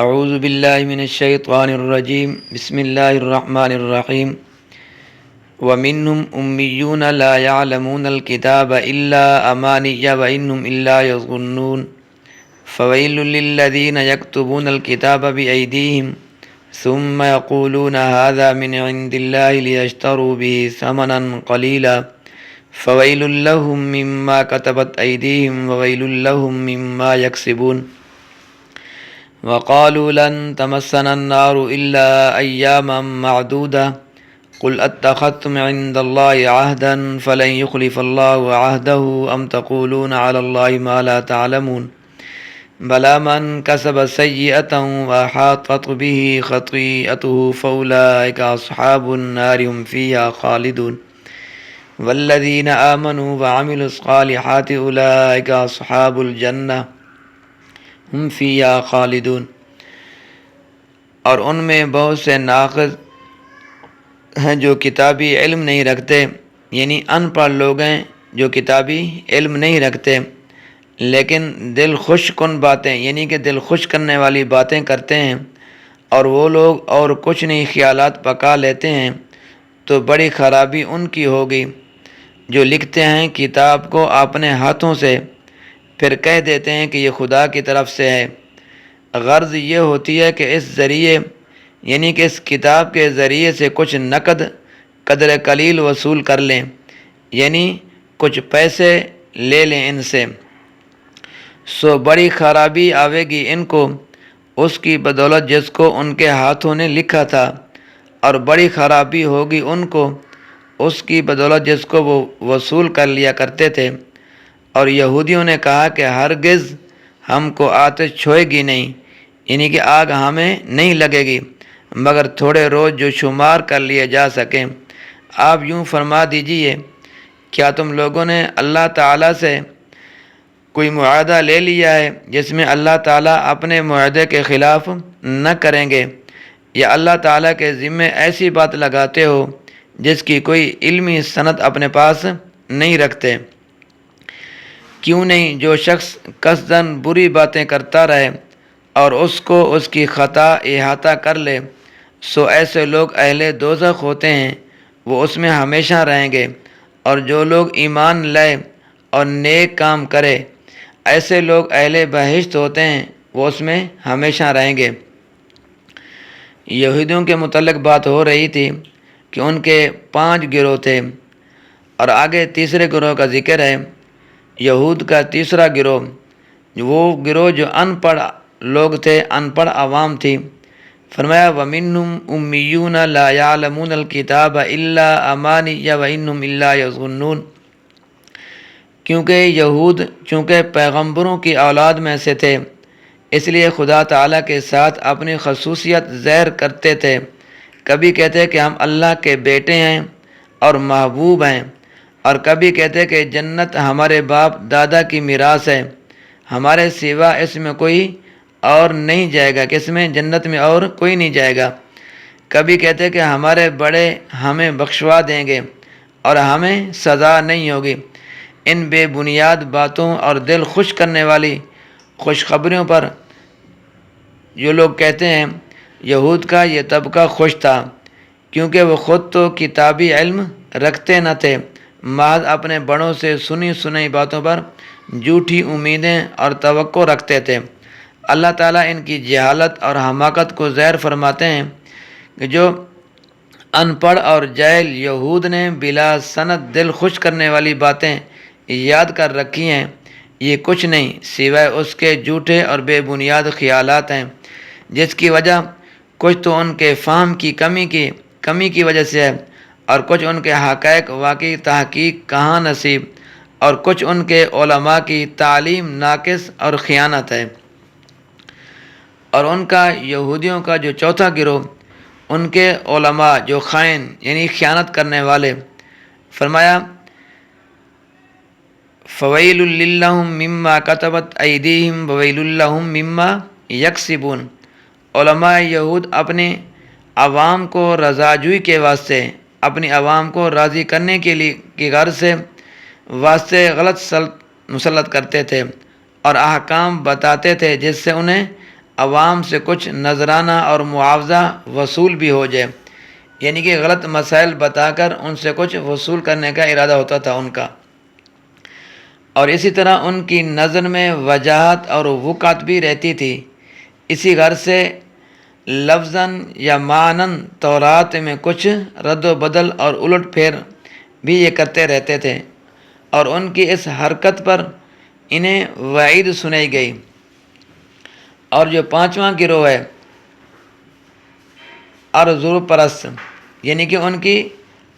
اعوذ باللہ من الشیطان الرجیم بسم اللہ الرحمن الرحیم ومنهم امیون لا يعلمون الكتاب الا امانی وانهم الا يظنون فویل للذین یکتبون الكتاب بأیدیہم ثم یقولون هذا من عند اللہ لیشتروا به ثمنا قلیلا فویل لهم مما كتبت ایدیہم وویل لهم مما یکسبون وقالوا لن تمسنا النار إلا أياما معدودة قل اتخذتم عند الله عهدا فلن يخلف الله عهده أم تقولون على الله ما لا تعلمون بلى من كسب سيئة وأحاطت به خطيئته فأولئك أصحاب النار هم فيها خالدون والذين آمنوا وعملوا الصالحات أولئك أصحاب الجنة ہم فیہا خالدون۔ اور ان میں بہت سے ناقص ہیں جو کتابی علم نہیں رکھتے، یعنی ان پڑھ لوگ ہیں جو کتابی علم نہیں رکھتے لیکن دل خوش کن باتیں یعنی کہ دل خوش کرنے والی باتیں کرتے ہیں، اور وہ لوگ اور کچھ نہیں خیالات پکا لیتے ہیں، تو بڑی خرابی ان کی ہوگی جو لکھتے ہیں کتاب کو اپنے ہاتھوں سے، پھر کہہ دیتے ہیں کہ یہ خدا کی طرف سے ہے۔ غرض یہ ہوتی ہے کہ اس ذریعے یعنی کہ اس کتاب کے ذریعے سے کچھ نقد قدر قلیل وصول کر لیں، یعنی کچھ پیسے لے لیں ان سے، سو بڑی خرابی آوے گی ان کو اس کی بدولت جس کو ان کے ہاتھوں نے لکھا تھا، اور بڑی خرابی ہوگی ان کو اس کی بدولت جس کو وہ وصول کر لیا کرتے تھے۔ اور یہودیوں نے کہا کہ ہرگز ہم کو آتش چھوئے گی نہیں، یعنی کہ آگ ہمیں نہیں لگے گی مگر تھوڑے روز جو شمار کر لیے جا سکیں۔ آپ یوں فرما دیجئے، کیا تم لوگوں نے اللہ تعالیٰ سے کوئی معاہدہ لے لیا ہے جس میں اللہ تعالیٰ اپنے معاہدے کے خلاف نہ کریں گے، یا اللہ تعالیٰ کے ذمے ایسی بات لگاتے ہو جس کی کوئی علمی سند اپنے پاس نہیں رکھتے؟ کیوں نہیں جو شخص قصداً بری باتیں کرتا رہے اور اس کو اس کی خطا احاطہ کر لے، سو ایسے لوگ اہل دوزخ ہوتے ہیں، وہ اس میں ہمیشہ رہیں گے۔ اور جو لوگ ایمان لائے اور نیک کام کرے، ایسے لوگ اہل بہشت ہوتے ہیں، وہ اس میں ہمیشہ رہیں گے۔ یہودیوں کے متعلق بات ہو رہی تھی کہ ان کے 5 گروہ تھے، اور آگے تیسرے گروہ کا ذکر ہے۔ یہود کا تیسرا گروہ وہ گروہ جو ان پڑھ لوگ تھے، ان پڑھ عوام تھی۔ فرمایا وَمِنْهُمْ أُمِّيُّونَ لَا يَعْلَمُونَ الْكِتَابَ إِلَّا أَمَانِيَّ وَإِنَّهُمْ إِلَّا يَظُنُّونَ، کیونکہ یہود چونکہ پیغمبروں کی اولاد میں سے تھے، اس لیے خدا تعالیٰ کے ساتھ اپنی خصوصیت ظاہر کرتے تھے۔ کبھی کہتے کہ ہم اللہ کے بیٹے ہیں اور محبوب ہیں، اور کبھی کہتے کہ جنت ہمارے باپ دادا کی میراث ہے، ہمارے سوا اس میں کوئی اور نہیں جائے گا، کہ اس میں جنت میں اور کوئی نہیں جائے گا۔ کبھی کہتے کہ ہمارے بڑے ہمیں بخشوا دیں گے اور ہمیں سزا نہیں ہوگی۔ ان بے بنیاد باتوں اور دل خوش کرنے والی خوشخبریوں پر جو لوگ کہتے ہیں، یہود کا یہ طبقہ خوش تھا، کیونکہ وہ خود تو کتابی علم رکھتے نہ تھے، محض اپنے بڑوں سے سنی سنائی باتوں پر جھوٹی امیدیں اور توقع رکھتے تھے۔ اللہ تعالیٰ ان کی جہالت اور حماقت کو ظاہر فرماتے ہیں کہ جو ان پڑھ اور جاہل یہود نے بلا سند دل خوش کرنے والی باتیں یاد کر رکھی ہیں، یہ کچھ نہیں سوائے اس کے جھوٹے اور بے بنیاد خیالات ہیں، جس کی وجہ کچھ تو ان کے فہم کی کمی کی وجہ سے ہے، اور کچھ ان کے حقائق واقعی تحقیق کہاں نصیب، اور کچھ ان کے علماء کی تعلیم ناقص اور خیانت ہے۔ اور ان کا یہودیوں کا جو چوتھا گروہ، ان کے علماء جو خائن یعنی خیانت کرنے والے۔ فرمایا فویل لهم مما كتبت ایدیہم وویل لهم مما یکسبون۔ علماء یہود اپنے عوام کو رضاجوئی کے واسطے، اپنی عوام کو راضی کرنے کے لیے کی غرض سے واسطے غلط مسلط کرتے تھے اور احکام بتاتے تھے جس سے انہیں عوام سے کچھ نذرانہ اور معاوضہ وصول بھی ہو جائے، یعنی کہ غلط مسائل بتا کر ان سے کچھ وصول کرنے کا ارادہ ہوتا تھا ان کا، اور اسی طرح ان کی نظر میں وجاہت اور وقعت بھی رہتی تھی، اسی غرض سے لفظاً یا معناً تورات میں کچھ رد و بدل اور الٹ پھیر بھی یہ کرتے رہتے تھے، اور ان کی اس حرکت پر انہیں وعید سنائی گئی۔ اور جو پانچواں گروہ ہے آرزو پرست، یعنی کہ ان کی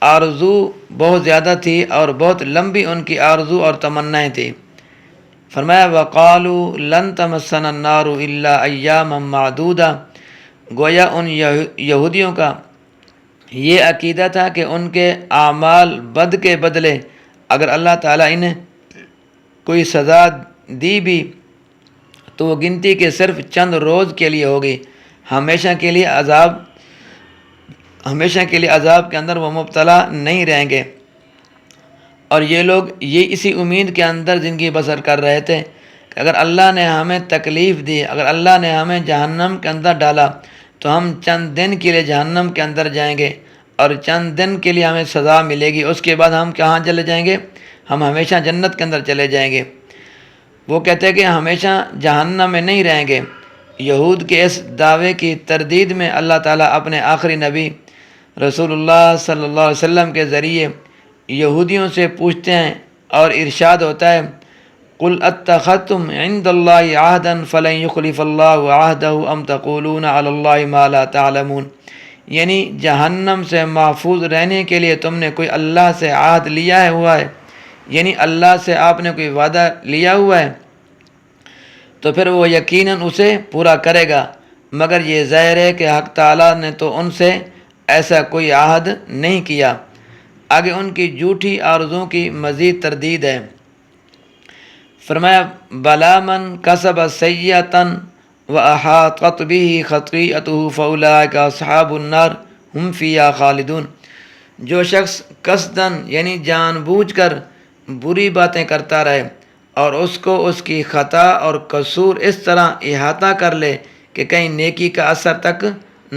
آرزو بہت زیادہ تھی اور بہت لمبی ان کی آرزو اور تمنائیں تھی۔ فرمایا وَقَالُوا لَن تَمَسَّنَا النَّارُ إِلَّا أَيَّامًا مَّعْدُودَةً، گویا ان یہودیوں کا یہ عقیدہ تھا کہ ان کے اعمال بد کے بدلے اگر اللہ تعالیٰ انہیں کوئی سزا دی بھی تو وہ گنتی کے صرف چند روز کے لیے ہوگی، ہمیشہ کے لیے عذاب کے اندر وہ مبتلا نہیں رہیں گے۔ اور یہ لوگ یہ اسی امید کے اندر زندگی بسر کر رہے تھے کہ اگر اللہ نے ہمیں تکلیف دی، اگر اللہ نے ہمیں جہنم کے اندر ڈالا تو ہم چند دن کے لیے جہنم کے اندر جائیں گے اور چند دن کے لیے ہمیں سزا ملے گی، اس کے بعد ہم کہاں چلے جائیں گے؟ ہم ہمیشہ جنت کے اندر چلے جائیں گے۔ وہ کہتے ہیں کہ ہمیشہ جہنم میں نہیں رہیں گے۔ یہود کے اس دعوے کی تردید میں اللہ تعالیٰ اپنے آخری نبی رسول اللہ صلی اللہ علیہ وسلم کے ذریعے یہودیوں سے پوچھتے ہیں اور ارشاد ہوتا ہے قُلْ أَتَّخَذْتُمْ عِنْدَ اللَّهِ عَهْدًا فَلَنْ يُخْلِفَ اللَّهُ عَهْدَهُ أَمْ تَقُولُونَ عَلَى اللَّهِ مَا لَا تَعْلَمُونَ، یعنی جہنم سے محفوظ رہنے کے لیے تم نے کوئی اللہ سے عہد لیا ہوا ہے، یعنی اللہ سے آپ نے کوئی وعدہ لیا ہوا ہے تو پھر وہ یقیناً اسے پورا کرے گا، مگر یہ ظاہر ہے کہ حق تعالیٰ نے تو ان سے ایسا کوئی عہد نہیں کیا۔ آگے ان کی جھوٹی آرزوؤں کی مزید تردید ہے۔ فرمایا بلا من کسب سیئۃ واحاطت به خطیئته فاولئک اصحاب النار هم فیہا خالدون، جو شخص قصداً یعنی جان بوجھ کر بری باتیں کرتا رہے اور اس کو اس کی خطا اور قصور اس طرح احاطہ کر لے کہ کہیں نیکی کا اثر تک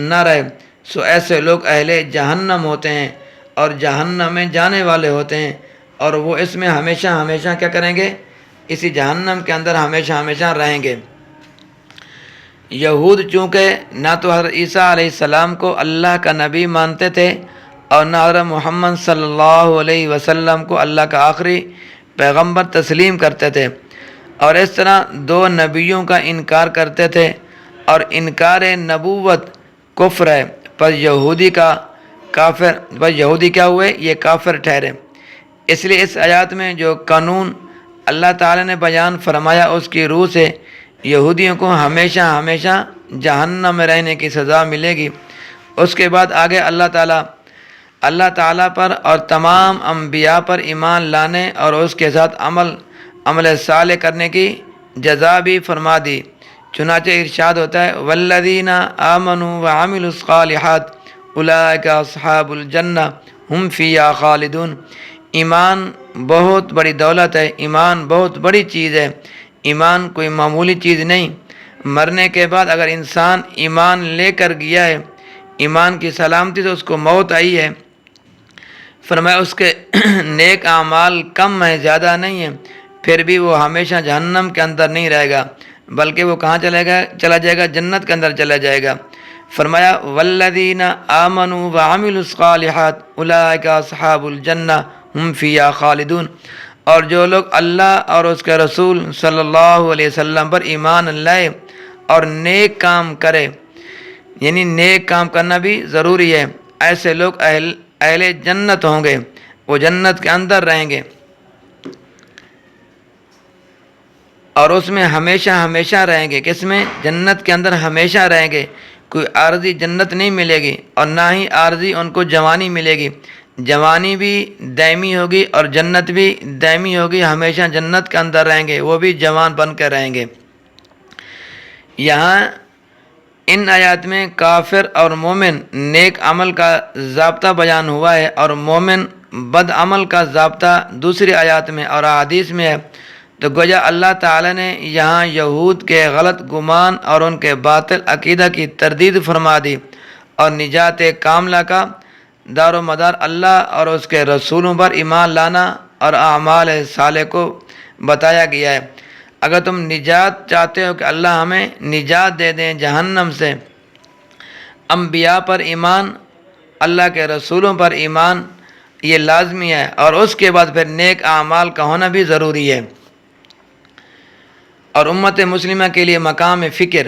نہ رہے، سو ایسے لوگ اہل جہنم ہوتے ہیں اور جہنم میں جانے والے ہوتے ہیں، اور وہ اس میں ہمیشہ ہمیشہ کیا کریں گے؟ اسی جہنم کے اندر ہمیشہ ہمیشہ رہیں گے۔ یہود چونکہ نہ تو حضرت عیسیٰ علیہ السلام کو اللہ کا نبی مانتے تھے اور نہ حضرت محمد صلی اللہ علیہ وسلم کو اللہ کا آخری پیغمبر تسلیم کرتے تھے، اور اس طرح دو نبیوں کا انکار کرتے تھے، اور انکار نبوت کفر ہے، پر یہودی کیا ہوئے؟ یہ کافر ٹھہرے۔ اس لیے اس آیات میں جو قانون اللہ تعالی نے بیان فرمایا اس کی روح سے یہودیوں کو ہمیشہ ہمیشہ جہنم میں رہنے کی سزا ملے گی۔ اس کے بعد آگے اللہ تعالیٰ پر اور تمام انبیاء پر ایمان لانے اور اس کے ساتھ عمل صالح کرنے کی جزا بھی فرما دی۔ چنانچہ ارشاد ہوتا ہے والذین آمنوا وعملوا الصالحات اولئک اصحاب الجنہ ہم فیہا خالدون۔ ایمان بہت بڑی دولت ہے، ایمان بہت بڑی چیز ہے، ایمان کوئی معمولی چیز نہیں۔ مرنے کے بعد اگر انسان ایمان لے کر گیا ہے، ایمان کی سلامتی سے اس کو موت آئی ہے، فرمایا اس کے نیک اعمال کم ہیں، زیادہ نہیں ہیں، پھر بھی وہ ہمیشہ جہنم کے اندر نہیں رہے گا، بلکہ وہ کہاں چلا جائے گا؟ جنت کے اندر چلا جائے گا۔ فرمایا والذین آمنوا وعملوا الصالحات اولئک اصحاب الجنہ ہم فیہا خالدون، اور جو لوگ اللہ اور اس کے رسول صلی اللہ علیہ وسلم پر ایمان لائے اور نیک کام کرے، یعنی نیک کام کرنا بھی ضروری ہے، ایسے لوگ اہل جنت ہوں گے، وہ جنت کے اندر رہیں گے اور اس میں ہمیشہ ہمیشہ رہیں گے۔ کس میں؟ جنت کے اندر ہمیشہ رہیں گے۔ کوئی عارضی جنت نہیں ملے گی اور نہ ہی عارضی ان کو جوانی ملے گی، جوانی بھی دائمی ہوگی اور جنت بھی دائمی ہوگی، ہمیشہ جنت کے اندر رہیں گے، وہ بھی جوان بن کے رہیں گے۔ یہاں ان آیات میں کافر اور مومن نیک عمل کا ضابطہ بیان ہوا ہے اور مومن بد عمل کا ضابطہ دوسری آیات میں اور احادیث میں ہے۔ تو گویا اللہ تعالیٰ نے یہاں یہود کے غلط گمان اور ان کے باطل عقیدہ کی تردید فرما دی، اور نجات کاملہ کا دار و مدار اللہ اور اس کے رسولوں پر ایمان لانا اور اعمال صالح کو بتایا گیا ہے۔ اگر تم نجات چاہتے ہو کہ اللہ ہمیں نجات دے دیں جہنم سے، انبیاء پر ایمان، اللہ کے رسولوں پر ایمان یہ لازمی ہے، اور اس کے بعد پھر نیک اعمال کا ہونا بھی ضروری ہے۔ اور امت مسلمہ کے لیے مقام فکر،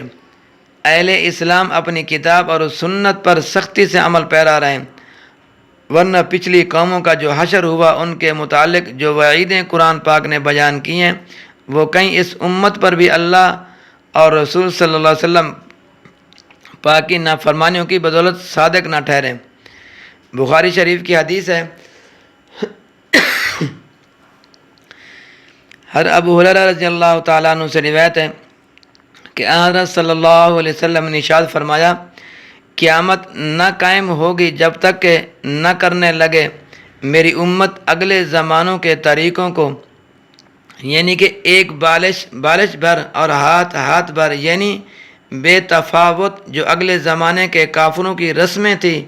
اہل اسلام اپنی کتاب اور سنت پر سختی سے عمل پیرا رہیں، ورنہ پچھلی قوموں کا جو حشر ہوا ان کے متعلق جو وعیدیں قرآن پاک نے بیان کی ہیں وہ کہیں اس امت پر بھی اللہ اور رسول صلی اللہ علیہ وسلم پاک کی نافرمانیوں کی بدولت صادق نہ ٹھہریں۔ بخاری شریف کی حدیث ہے، ابو ہریرہ رضی اللہ تعالیٰ عنہ سے روایت ہے کہ حضرت صلی اللہ علیہ وسلم نے ارشاد فرمایا، قیامت نہ قائم ہوگی جب تک کہ نہ کرنے لگے میری امت اگلے زمانوں کے طریقوں کو، یعنی کہ ایک بالش بھر اور ہاتھ بھر، یعنی بے تفاوت جو اگلے زمانے کے کافروں کی رسمیں تھیں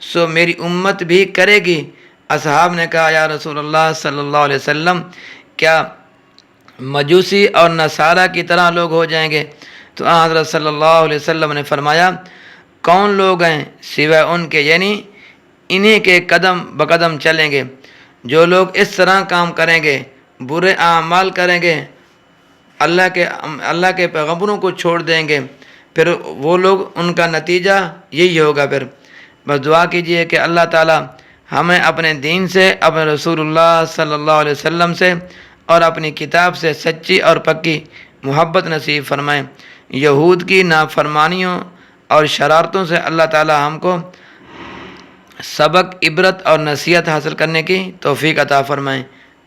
سو میری امت بھی کرے گی۔ اصحاب نے کہا، یا رسول اللہ صلی اللہ علیہ وسلم، کیا مجوسی اور نصارہ کی طرح لوگ ہو جائیں گے؟ تو حضرت صلی اللہ علیہ وسلم نے فرمایا، کون لوگ ہیں سوائے ان کے، یعنی انہی کے قدم بقدم چلیں گے۔ جو لوگ اس طرح کام کریں گے، برے اعمال کریں گے، اللہ کے پیغمبروں کو چھوڑ دیں گے، پھر وہ لوگ، ان کا نتیجہ یہی ہوگا۔ پھر بس دعا کیجئے کہ اللہ تعالی ہمیں اپنے دین سے، اپنے رسول اللہ صلی اللہ علیہ وسلم سے اور اپنی کتاب سے سچی اور پکی محبت نصیب فرمائیں۔ یہود کی نافرمانیوں اور شرارتوں سے اللہ تعالی ہم کو سبق، عبرت اور نصیحت حاصل کرنے کی توفیق عطا فرمائیں،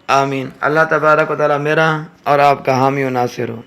آمین۔ اللہ تبارک و تعالی میرا اور آپ کا حامی و ناصر ہو۔